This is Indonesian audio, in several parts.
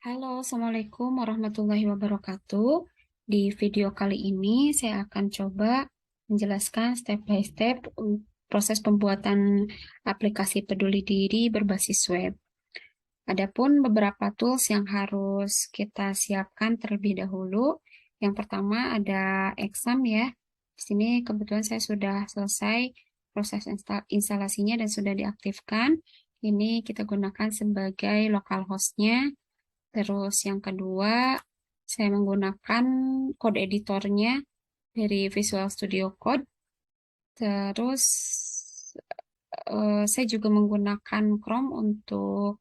Halo, Assalamualaikum warahmatullahi wabarakatuh. Di video kali ini saya akan coba menjelaskan step by step proses pembuatan aplikasi Peduli Diri berbasis web. Adapun beberapa tools yang harus kita siapkan terlebih dahulu. Yang pertama ada Exam ya. Di sini kebetulan saya sudah selesai proses instalasinya dan sudah diaktifkan. Ini kita gunakan sebagai local hostnya. Terus yang kedua, saya menggunakan code editornya dari Visual Studio Code. Terus saya juga menggunakan Chrome untuk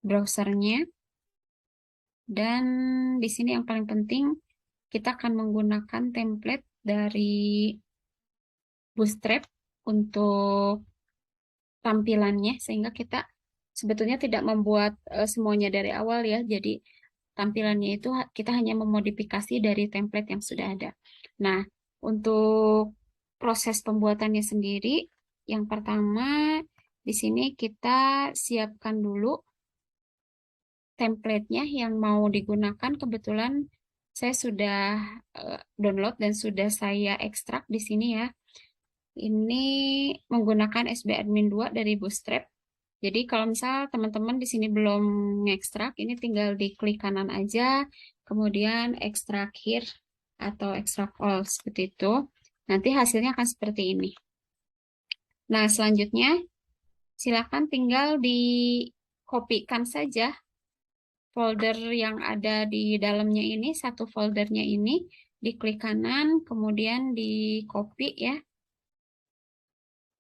browsernya. Dan di sini yang paling penting, kita akan menggunakan template dari Bootstrap untuk tampilannya, sehingga kita sebetulnya tidak membuat semuanya dari awal ya. Jadi tampilannya itu kita hanya memodifikasi dari template yang sudah ada. Nah, untuk proses pembuatannya sendiri, yang pertama di sini kita siapkan dulu template-nya yang mau digunakan. Kebetulan saya sudah download dan sudah saya ekstrak di sini ya. Ini menggunakan SB Admin 2 dari Bootstrap. Jadi kalau misal teman-teman di sini belum ngekstrak, ini tinggal diklik kanan aja, kemudian ekstrak here atau ekstrak all seperti itu. Nanti hasilnya akan seperti ini. Nah, selanjutnya silakan tinggal dikopikan saja folder yang ada di dalamnya ini, satu foldernya ini, diklik kanan, kemudian di copy ya.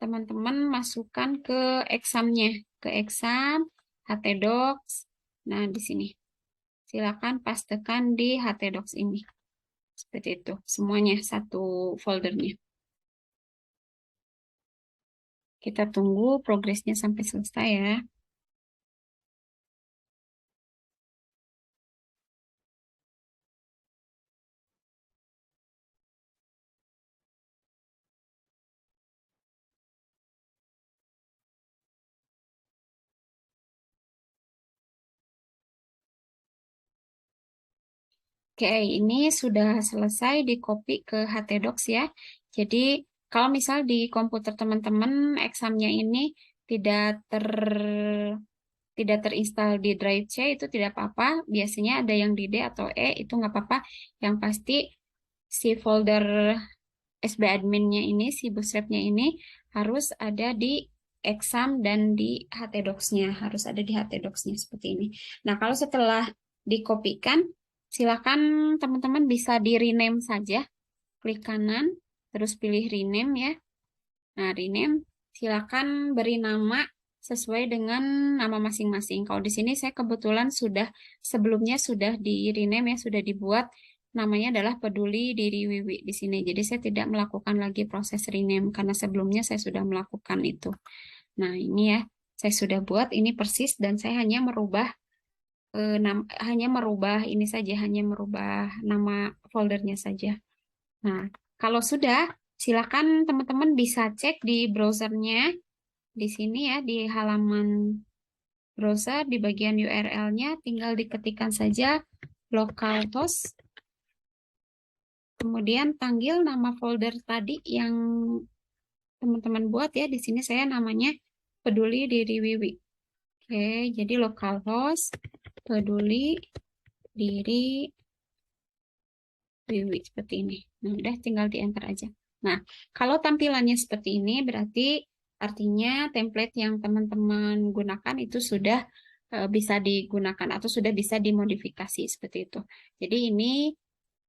Teman-teman masukkan ke examnya, ke exam, htdocs. Nah, di sini. Silakan pastekan di htdocs ini. Seperti itu. Semuanya satu foldernya. Kita tunggu progresnya sampai selesai ya. Oke, ini sudah selesai di copy ke htdocs ya. Jadi, kalau misal di komputer teman-teman examnya ini tidak ter tidak terinstal di drive C itu tidak apa-apa. Biasanya ada yang di D atau E itu nggak apa-apa. Yang pasti si folder SB adminnya ini, si bootstrapnya ini harus ada di exam dan di htdocs-nya. Harus ada di htdocs-nya seperti ini. Nah, kalau setelah dikopikan, silakan teman-teman bisa di rename saja. Klik kanan, terus pilih rename ya. Nah, rename, silakan beri nama sesuai dengan nama masing-masing. Kalau di sini saya kebetulan sudah sebelumnya sudah di rename ya, sudah dibuat namanya adalah Peduli Diri Wiwi di sini. Jadi saya tidak melakukan lagi proses rename karena sebelumnya saya sudah melakukan itu. Nah, ini ya, saya sudah buat ini persis dan saya hanya merubah hanya merubah ini saja, hanya merubah nama foldernya saja. Nah, kalau sudah, silakan teman-teman bisa cek di browsernya. Di sini ya, di halaman browser, di bagian URL-nya, tinggal diketikkan saja localhost. Kemudian panggil nama folder tadi yang teman-teman buat ya. Di sini saya namanya Peduli Diri Wiwi. Oke, jadi localhost Peduli Diri Wiwi seperti ini. Nah, udah tinggal di enter aja. Nah, kalau tampilannya seperti ini berarti artinya template yang teman-teman gunakan itu sudah bisa digunakan atau sudah bisa dimodifikasi seperti itu. Jadi ini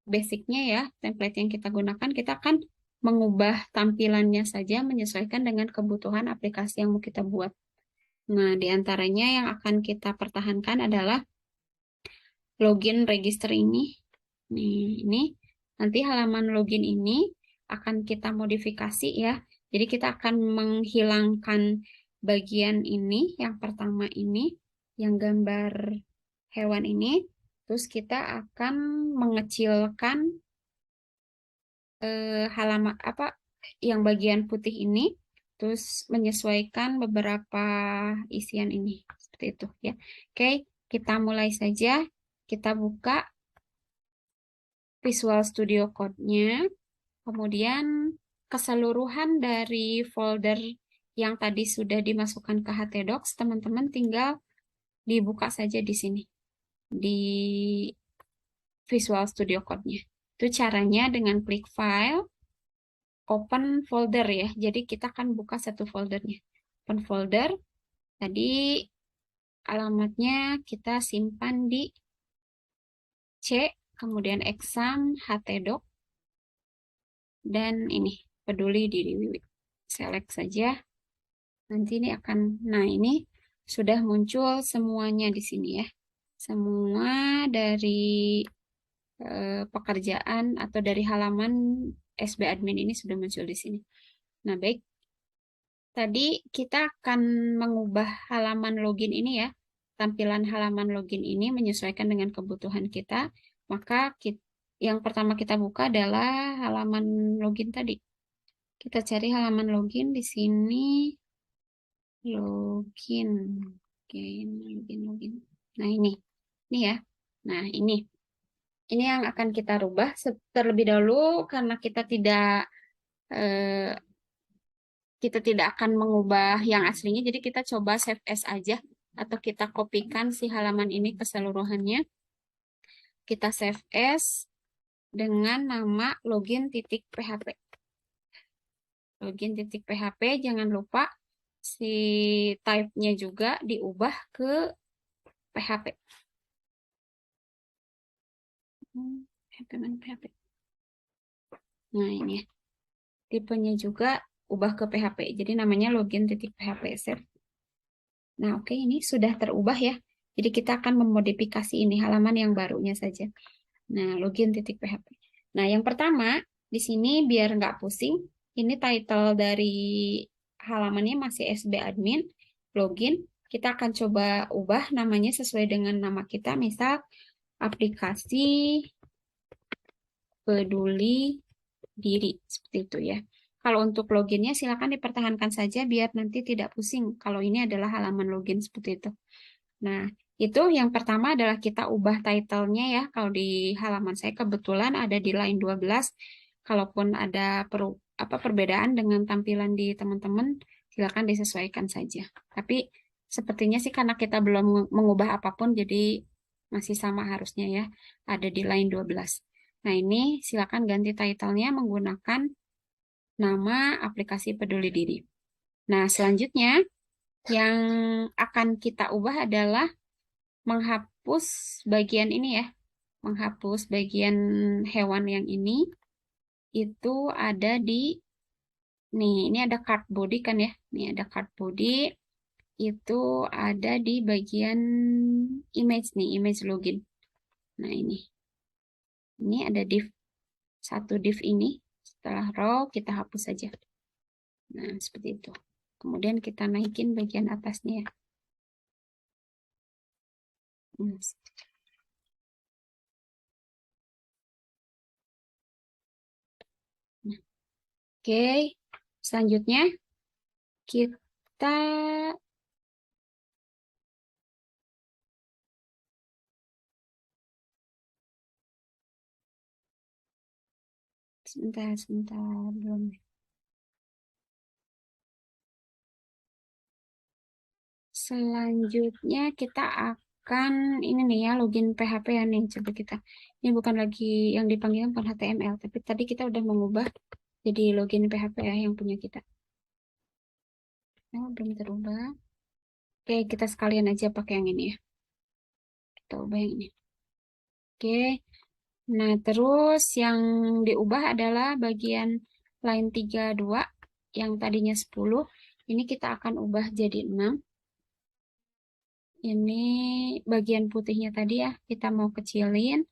basicnya ya, template yang kita gunakan, kita akan mengubah tampilannya saja menyesuaikan dengan kebutuhan aplikasi yang mau kita buat. Nah, di antaranya yang akan kita pertahankan adalah login register ini. Ini nanti halaman login ini akan kita modifikasi ya. Jadi kita akan menghilangkan bagian ini, yang pertama ini, yang gambar hewan ini. Terus kita akan mengecilkan halaman apa yang bagian putih ini, terus menyesuaikan beberapa isian ini seperti itu ya. Oke, kita mulai saja. Kita buka Visual Studio Code-nya. Kemudian keseluruhan dari folder yang tadi sudah dimasukkan ke HTDocs, teman-teman tinggal dibuka saja di sini, di Visual Studio Code-nya. Itu caranya dengan klik File, Open Folder ya. Jadi kita akan buka satu foldernya. Open Folder, tadi alamatnya kita simpan di C, kemudian exam, htdoc, dan ini, peduli diri Wiwi. Select saja. Nanti ini akan, nah ini sudah muncul semuanya di sini ya. Semua dari pekerjaan atau dari halaman SB Admin ini sudah muncul di sini. Nah, baik. Tadi kita akan mengubah halaman login ini ya. Tampilan halaman login ini menyesuaikan dengan kebutuhan kita. Maka yang pertama kita buka adalah halaman login tadi. Kita cari halaman login di sini. Login. Login. Nah, ini. Ini ya. Nah, ini. Ini yang akan kita rubah terlebih dahulu karena eh, kita tidak akan mengubah yang aslinya. Jadi kita coba save as aja atau kita kopikan si halaman ini keseluruhannya. Kita save as dengan nama login.php. Login.php, jangan lupa si type-nya juga diubah ke PHP. PHP. Nah, ini ya. Tipenya juga ubah ke PHP. Jadi namanya login.php save. Nah, oke, ini sudah terubah ya. Jadi kita akan memodifikasi ini halaman yang barunya saja. Nah, login.php. Nah, yang pertama di sini biar nggak pusing, ini title dari halamannya masih SB admin login. Kita akan coba ubah namanya sesuai dengan nama kita, misal aplikasi peduli diri seperti itu ya. Kalau untuk loginnya silakan dipertahankan saja biar nanti tidak pusing. Kalau ini adalah halaman login seperti itu. Nah, itu yang pertama adalah kita ubah title-nya ya. Kalau di halaman saya kebetulan ada di line 12. Kalaupun ada perbedaan dengan tampilan di teman-teman, silakan disesuaikan saja. Tapi sepertinya sih karena kita belum mengubah apapun, jadi masih sama harusnya ya. Ada di line 12. Nah, ini silakan ganti title-nya menggunakan nama aplikasi peduli diri. Nah, selanjutnya yang akan kita ubah adalah menghapus bagian ini ya. Menghapus bagian hewan yang ini itu ada di nih, ini ada card body kan ya. Nih ada card body itu ada di bagian image nih, image login. Nah, ini. Ini ada div satu div ini. Setelah row kita hapus saja. Nah, seperti itu. Kemudian kita naikin bagian atasnya ya. Nah, oke, selanjutnya kita sebentar belum. Selanjutnya kita akan ini nih ya login PHP ya nih coba kita. Ini bukan lagi yang dipanggil bukan HTML, tapi tadi kita udah mengubah jadi login PHP ya yang punya kita. Oh, belum terubah. Oke, kita sekalian aja pakai yang ini ya. Kita ubah yang ini. Oke. Nah, terus yang diubah adalah bagian line 32 yang tadinya 10. Ini kita akan ubah jadi 6. Ini bagian putihnya tadi ya, kita mau kecilin.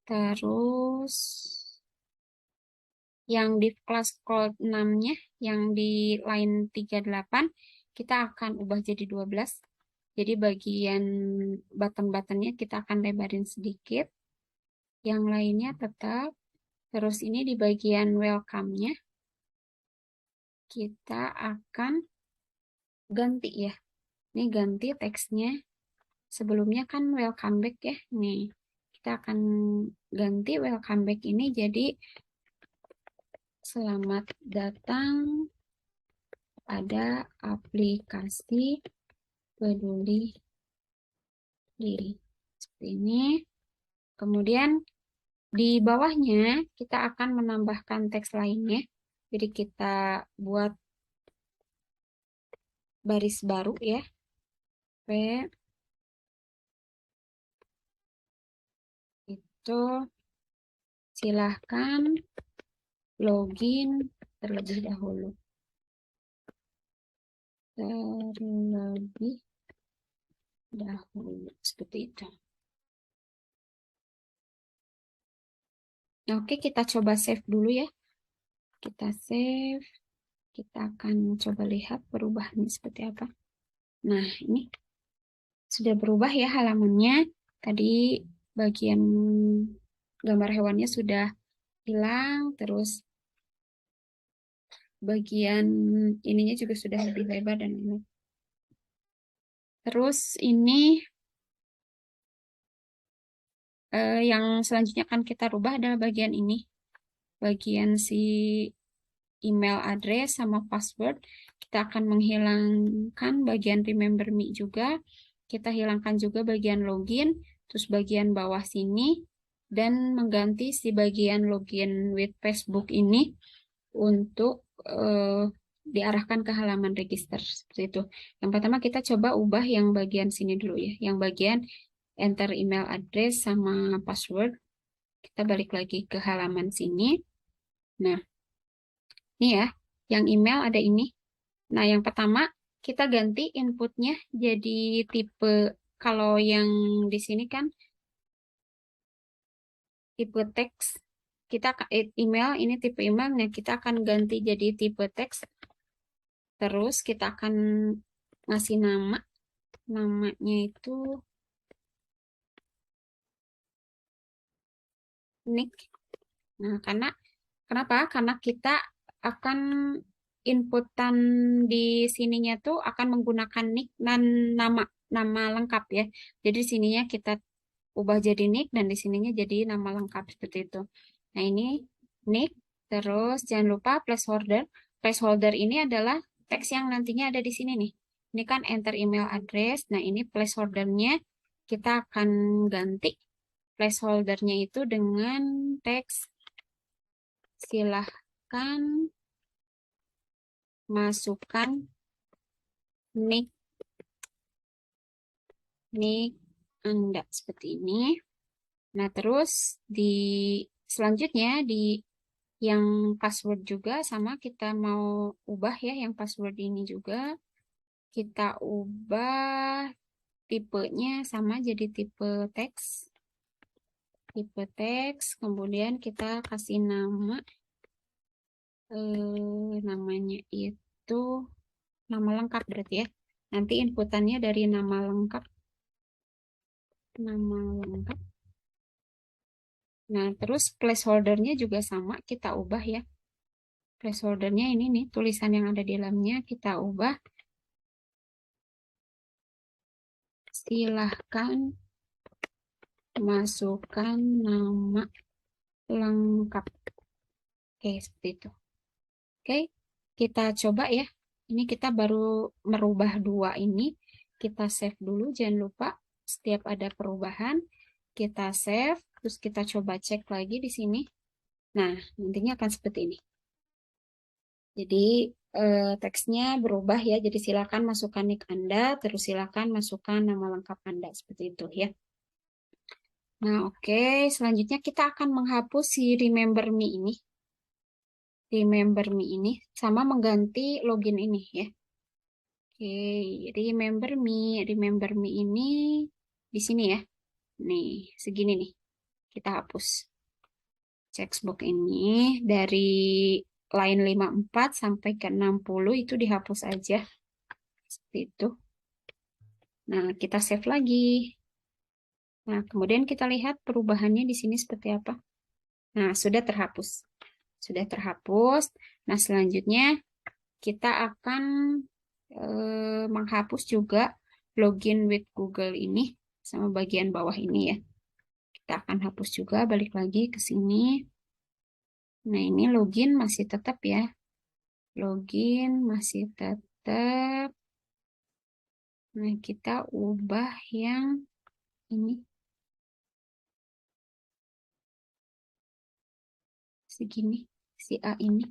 Terus yang di kelas code 6-nya, yang di line 38, kita akan ubah jadi 12. Jadi bagian button-buttonnya kita akan lebarin sedikit. Yang lainnya tetap. Terus ini di bagian welcome-nya, kita akan ganti ya. Ini ganti teksnya sebelumnya kan welcome back ya. Nih, kita akan ganti welcome back ini jadi selamat datang pada aplikasi Peduli Diri. Seperti ini. Kemudian di bawahnya kita akan menambahkan teks lainnya. Jadi kita buat baris baru ya. P itu silahkan login terlebih dahulu. Terlebih dahulu seperti itu. Nah, oke, kita coba save dulu ya. Kita save. Kita akan coba lihat perubahannya seperti apa. Nah, ini sudah berubah ya halamannya. Tadi bagian gambar hewannya sudah hilang, terus bagian ininya juga sudah lebih lebar dan ini. Terus ini yang selanjutnya akan kita rubah adalah bagian ini. Bagian si email address sama password. Kita akan menghilangkan bagian remember me juga. Kita hilangkan juga bagian login, terus bagian bawah sini, dan mengganti si bagian login with Facebook ini untuk diarahkan ke halaman register seperti itu. Yang pertama kita coba ubah yang bagian sini dulu ya, yang bagian enter email address sama password. Kita balik lagi ke halaman sini. Nah, ini ya, yang email ada ini. Nah, yang pertama kita ganti inputnya jadi tipe, kalau yang di sini kan tipe teks. Kita email, ini tipe emailnya, kita akan ganti jadi tipe teks. Terus kita akan ngasih nama. Namanya itu Nick. Nah, kenapa? Karena kita akan inputan di sininya tuh akan menggunakan nick dan nama nama lengkap ya. Jadi sininya kita ubah jadi nick dan di sininya jadi nama lengkap seperti itu. Nah, ini nick. Terus jangan lupa placeholder. Placeholder ini adalah teks yang nantinya ada di sini nih. Ini kan enter email address. Nah, ini placeholdernya kita akan ganti placeholdernya itu dengan teks silahkan masukkan nick Anda seperti ini. Nah, terus di selanjutnya di yang password juga sama kita mau ubah ya, yang password ini juga kita ubah tipenya sama jadi tipe teks. Tipe teks, kemudian kita kasih nama namanya itu nama lengkap berarti ya. Nanti inputannya dari nama lengkap. Nama lengkap. Nah, terus placeholdernya juga sama, kita ubah ya. Placeholdernya ini nih, tulisan yang ada di dalamnya kita ubah. Silahkan masukkan nama lengkap. Oke, seperti itu. Oke, kita coba ya. Ini kita baru merubah dua ini. Kita save dulu, jangan lupa setiap ada perubahan, kita save, terus kita coba cek lagi di sini. Nah, nantinya akan seperti ini. Jadi teksnya berubah ya. Jadi silakan masukkan nick Anda, terus silakan masukkan nama lengkap Anda seperti itu ya. Nah, oke. Selanjutnya kita akan menghapus si remember me ini. Remember me ini sama mengganti login ini ya. Oke, remember me. Remember me ini di sini ya. Nih, segini nih. Kita hapus. Checkbox ini dari line 54 sampai ke 60 itu dihapus aja. Seperti itu. Nah, kita save lagi. Nah, kemudian kita lihat perubahannya di sini seperti apa. Nah, sudah terhapus. Sudah terhapus. Nah, selanjutnya kita akan menghapus juga login with Google ini sama bagian bawah ini ya. Kita akan hapus juga, balik lagi ke sini. Nah, ini login masih tetap ya. Login masih tetap. Nah, kita ubah yang ini. Segini, si A ini.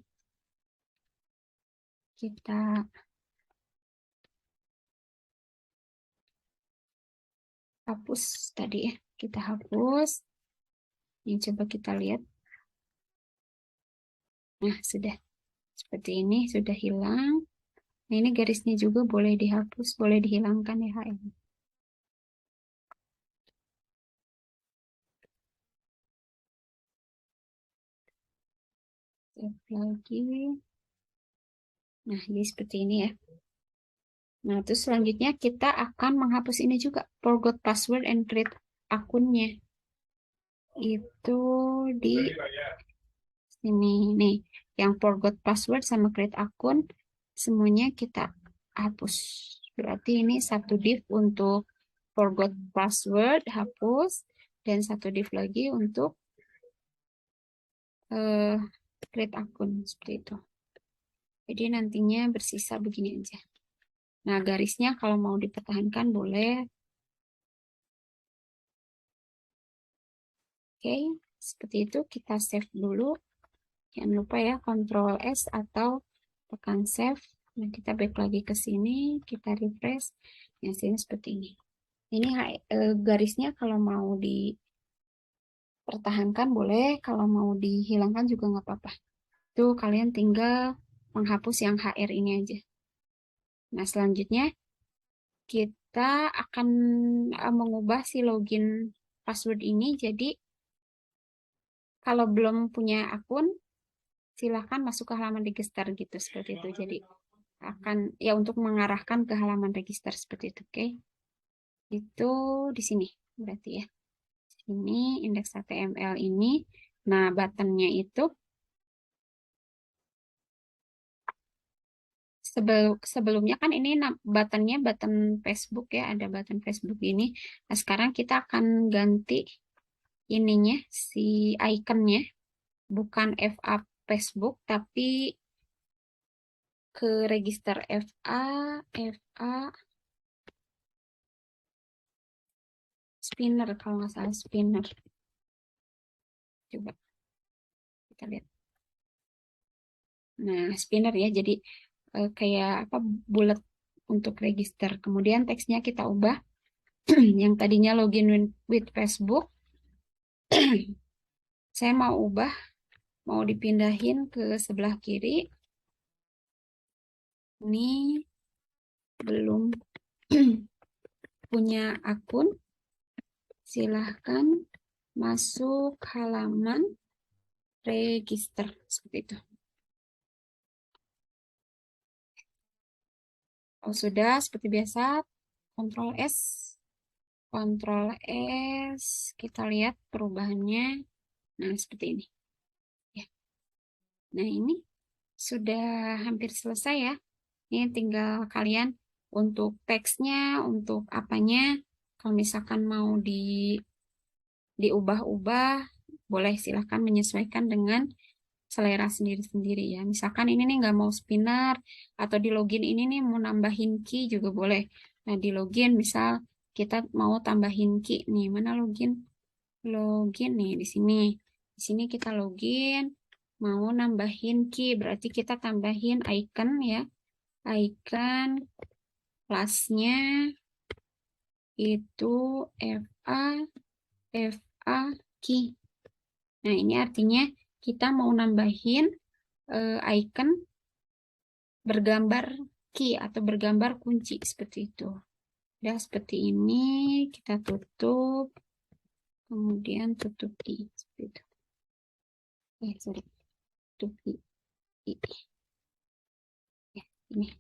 Kita hapus tadi ya. Kita hapus. Ini coba kita lihat. Nah, sudah. Seperti ini, sudah hilang. Nah, ini garisnya juga boleh dihapus, boleh dihilangkan ya HM. Save lagi. Nah, jadi seperti ini ya. Nah, terus selanjutnya kita akan menghapus ini juga. Forgot password and create akunnya. Itu di sini nih. Yang forgot password sama create akun, semuanya kita hapus. Berarti ini satu div untuk forgot password, hapus. Dan satu div lagi untuk create akun. Seperti itu. Jadi nantinya bersisa begini aja. Nah, garisnya kalau mau dipertahankan boleh. Oke, seperti itu kita save dulu. Jangan lupa ya, Ctrl S atau tekan save. Nah, kita back lagi ke sini, kita refresh. Yang sini seperti ini. Ini garisnya kalau mau dipertahankan boleh, kalau mau dihilangkan juga nggak apa-apa. Itu kalian tinggal menghapus yang HR ini aja. Nah, selanjutnya kita akan mengubah si login password ini. Jadi, kalau belum punya akun, silahkan masuk ke halaman register gitu, seperti itu. Jadi, akan ya untuk mengarahkan ke halaman register seperti itu, oke? Itu di sini berarti ya. Ini indeks HTML ini. Nah, buttonnya itu sebelumnya kan ini buttonnya button Facebook ya, ada button Facebook ini. Nah, sekarang kita akan ganti ininya, si ikonnya, bukan FA Facebook, tapi ke register FA spinner kalau nggak salah spinner. Coba kita lihat. Nah, spinner ya, jadi kayak apa bulat untuk register. Kemudian teksnya kita ubah. Yang tadinya login with Facebook, saya mau ubah, mau dipindahin ke sebelah kiri. Ini belum punya akun, silahkan masuk halaman register seperti itu. Kalau sudah seperti biasa, Ctrl S, Ctrl S, kita lihat perubahannya. Nah, seperti ini. Ya. Nah, ini sudah hampir selesai ya. Ini tinggal kalian untuk teksnya, untuk apanya, kalau misalkan mau diubah-ubah, boleh silahkan menyesuaikan dengan selera sendiri-sendiri ya. Misalkan ini nih nggak mau spinner, atau di login ini nih mau nambahin key juga boleh. Nah, di login misal kita mau tambahin key nih, mana login? Login nih di sini. Di sini kita login, mau nambahin key, berarti kita tambahin icon ya. Icon plusnya itu FA key. Nah, ini artinya kita mau nambahin icon bergambar key atau bergambar kunci seperti itu. Udah seperti ini, kita tutup, kemudian tutup key seperti itu. Sorry, tutup key. Ya, ini.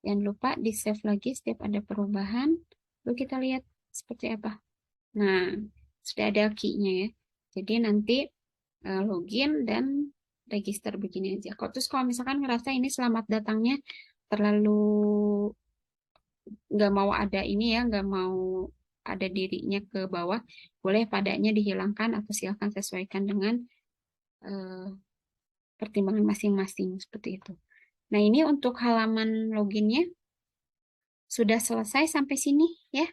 Jangan lupa di save lagi setiap ada perubahan. Lalu kita lihat seperti apa. Nah, sudah ada key-nya ya. Jadi nanti login dan register begini aja. Terus kalau misalkan ngerasa ini selamat datangnya terlalu nggak mau ada ini ya, nggak mau ada dirinya ke bawah, boleh padanya dihilangkan atau silakan sesuaikan dengan eh, pertimbangan masing-masing seperti itu. Nah, ini untuk halaman loginnya sudah selesai sampai sini ya.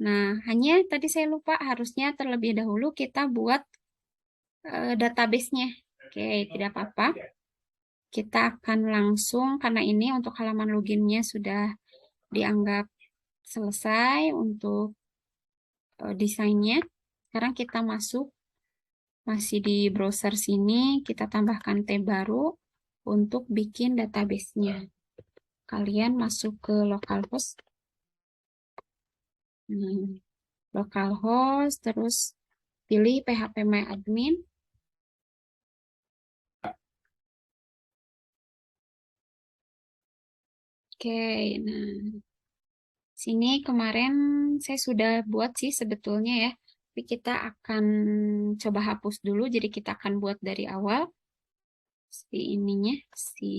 Nah, hanya tadi saya lupa harusnya terlebih dahulu kita buat database-nya. Oke, tidak apa-apa. Kita akan langsung, karena ini untuk halaman loginnya sudah dianggap selesai untuk desainnya. Sekarang kita masuk, masih di browser sini, kita tambahkan tab baru untuk bikin database-nya. Kalian masuk ke localhost. Localhost, terus pilih phpMyAdmin. Oke, nah sini kemarin saya sudah buat sih sebetulnya ya, tapi kita akan coba hapus dulu, jadi kita akan buat dari awal si ininya, si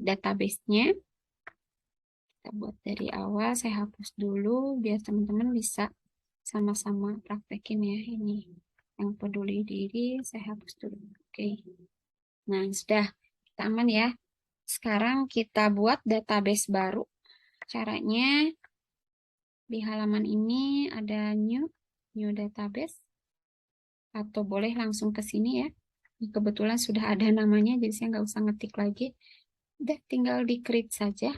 database-nya. Kita buat dari awal, saya hapus dulu biar teman-teman bisa sama-sama praktekin ya ini. Yang peduli diri, saya hapus dulu. Oke, nah sudah, kita aman ya. Sekarang kita buat database baru. Caranya di halaman ini ada new database, atau boleh langsung ke sini ya. Kebetulan sudah ada namanya, jadi saya nggak usah ngetik lagi. Udah tinggal di create saja.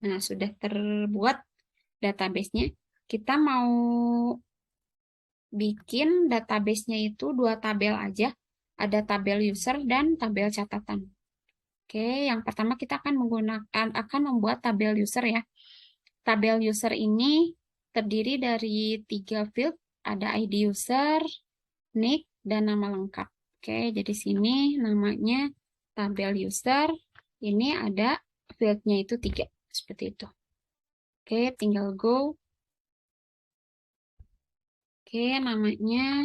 Nah, sudah terbuat database-nya. Kita mau bikin database-nya itu dua tabel aja. Ada tabel user dan tabel catatan. Oke, yang pertama kita akan membuat tabel user ya. Tabel user ini terdiri dari 3 field, ada ID user, nick, dan nama lengkap. Oke, jadi sini namanya tabel user, ini ada fieldnya itu 3, seperti itu. Oke, tinggal go. Oke, namanya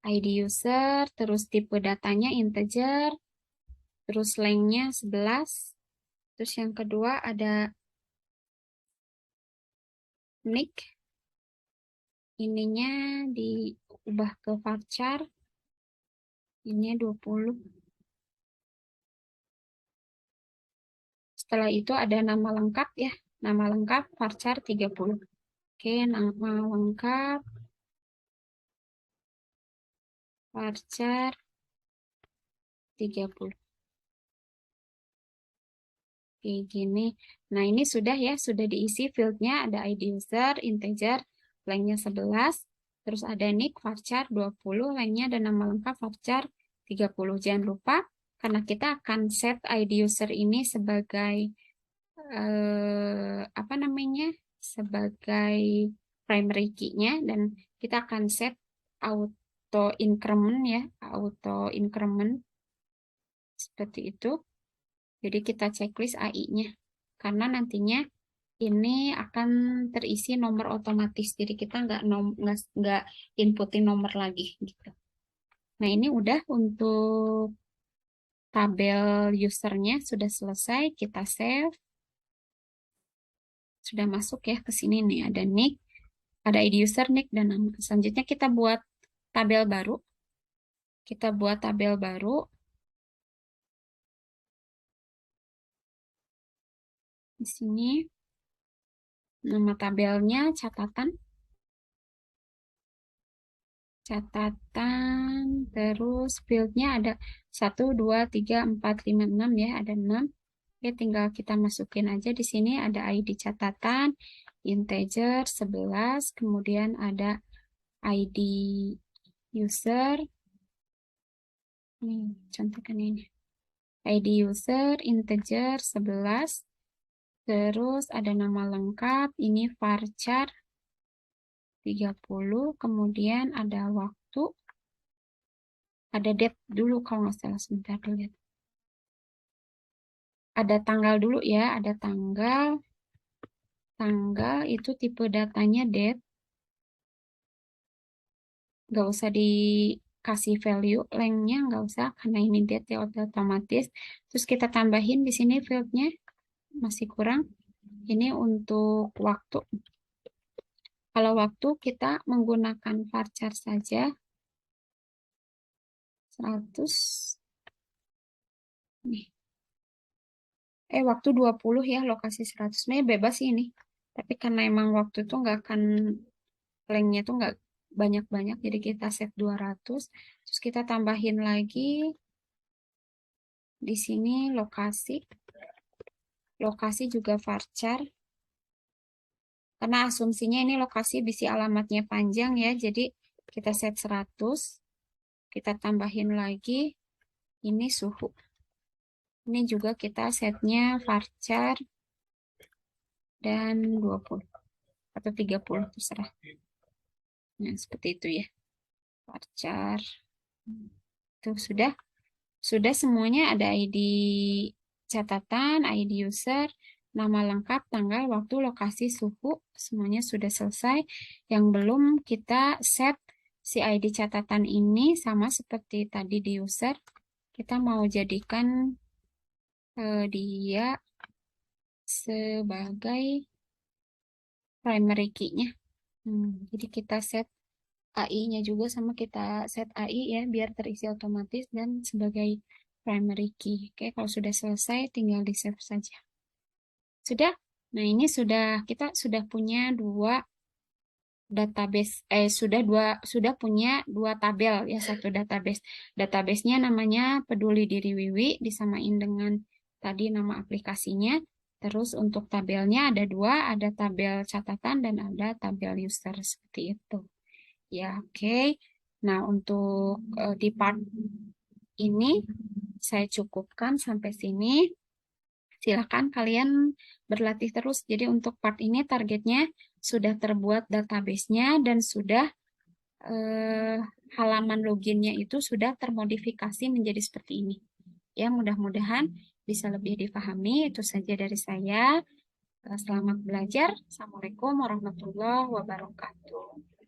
ID user, terus tipe datanya integer, terus lengthnya 11, terus yang kedua ada nick, ininya diubah ke varchar, ini 20. Setelah itu ada nama lengkap ya, nama lengkap varchar 30. Oke, nama lengkap varchar 30. Kayak gini. Nah, ini sudah ya, sudah diisi fieldnya, ada ID user, integer, lengthnya 11, terus ada nick, varchar 20, lengthnya dan nama lengkap varchar 30. Jangan lupa, karena kita akan set ID user ini sebagai, apa namanya, sebagai primary key-nya, dan kita akan set auto increment ya, auto increment, seperti itu. Jadi kita checklist AI-nya. Karena nantinya ini akan terisi nomor otomatis. Jadi kita nggak inputin nomor lagi gitu. Nah, ini udah untuk tabel usernya sudah selesai. Kita save. Sudah masuk ya ke sini nih. Ada nick, ada ID user, nick, dan nama. Selanjutnya kita buat tabel baru. Kita buat tabel baru. Di sini nama tabelnya catatan. Catatan, terus fieldnya ada 1, 2, 3, 4, 5, 6 ya, ada 6. Oke, tinggal kita masukin aja di sini, ada ID catatan, integer 11, kemudian ada ID user, nih contohkan ini, ID user integer 11, terus ada nama lengkap, ini varchar 30, kemudian ada waktu, ada date dulu kalau nggak salah, sebentar lihat. Ada tanggal dulu ya, ada tanggal. Tanggal itu tipe datanya date. Nggak usah dikasih value, lengthnya nggak usah, karena ini date ya otomatis. Terus kita tambahin di sini fieldnya, masih kurang. Ini untuk waktu. Kalau waktu kita menggunakan varchar saja 100 nih. Waktu 20 ya, lokasi 100. Sebenarnya bebas sih ini. Tapi karena emang waktu itu nggak akan lengthnya tuh nggak banyak-banyak, jadi kita set 200. Terus kita tambahin lagi di sini lokasi. Lokasi juga varchar. Karena asumsinya ini lokasi bisi alamatnya panjang ya, jadi kita set 100. Kita tambahin lagi ini suhu. Ini juga kita setnya varchar dan 20 atau 30 terserah. Nah, seperti itu ya. Varchar. Tuh sudah semuanya ada ID catatan, ID user, nama lengkap, tanggal, waktu, lokasi, suhu, semuanya sudah selesai. Yang belum kita set si ID catatan ini sama seperti tadi di user, kita mau jadikan dia sebagai primary key-nya. Jadi kita set AI-nya juga sama kita set AI ya biar terisi otomatis dan sebagai primary key. Oke, kalau sudah selesai tinggal di save saja. Sudah? Nah, ini kita sudah punya dua database sudah punya dua tabel ya, satu database. Databasenya namanya Peduli Diri Wiwi disamain dengan tadi nama aplikasinya. Terus untuk tabelnya ada dua, ada tabel catatan dan ada tabel user seperti itu. Ya, oke. Nah, untuk di part ini saya cukupkan sampai sini. Silakan kalian berlatih terus. Jadi untuk part ini targetnya sudah terbuat database-nya dan sudah eh, halaman loginnya itu sudah termodifikasi menjadi seperti ini. Ya, mudah-mudahan bisa lebih dipahami. Itu saja dari saya. Selamat belajar. Assalamualaikum warahmatullahi wabarakatuh.